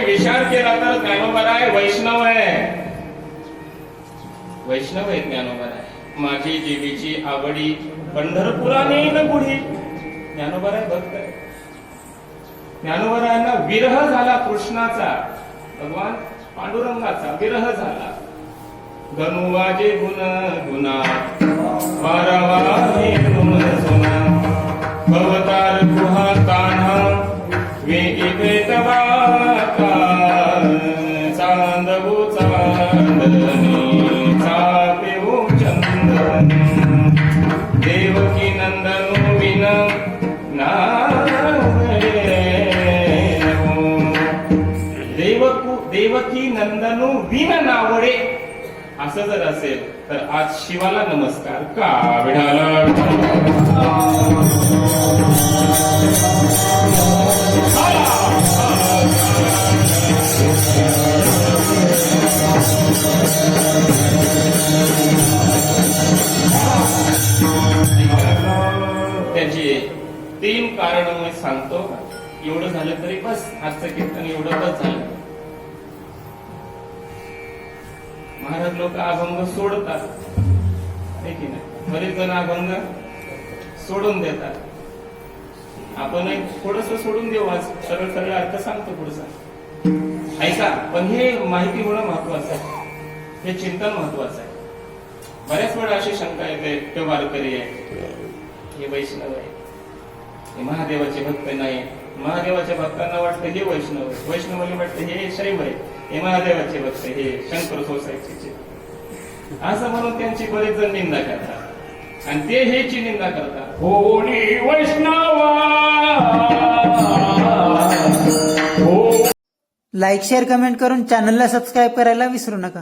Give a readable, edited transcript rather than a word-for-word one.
विचार केला तर ज्ञानोबराय वैष्णव आहे. वैष्णव आहे ज्ञानोबराय. माझी जीवीची आवडी पंढरपुराने न पुढे. ज्ञानोबराय भक्त आहे. ज्ञानोबरायांना विरह झाला कृष्णाचा, भगवान पांडुरंगाचा विरह झाला. गणुवाजे गुण गुणा वारवाहे गुण सुना भवतार गुहा कान्हा वेगी भेटवाका चांदवू चांदनी चापेऊ चंदनी देवकी नंदनु विन देवकी नंदनु विन नावडे असं जर असेल तर आज शिवाला नमस्कार का विढाला. त्याची 3 कारण मी सांगतो. एवढं झालं तरी बस. आजचं कीर्तन एवढं बस झालं. महाराज लोक अभंग सोडतात की नाही. बरेच जण अभंग सोडून देतात. आपण थोडस सोडून देऊ. आज सरळ सरळ अर्थ सांगतो पुढचा ऐका. पण हे माहिती होणं महत्वाचं आहे. हे चिंतन महत्वाचं आहे. बऱ्याच वेळा अशी शंका येते ते वारकरी आहे, हे वैष्णव आहे, हे महादेवाचे भक्त नाही. महादेवाच्या भक्तांना वाटतं हे वैष्णव आहे, वैष्णवाला वाटतं हे शैव आहे, हे महादेवाचे भक्त हे शंकर सोसायटीचे, असं म्हणून त्यांची बरेच जण निंदा करतात. आणि ते हेची निंदा करतात. होणी वैष्णवा. लाईक शेअर कमेंट करून चॅनलला सबस्क्राईब करायला विसरू नका.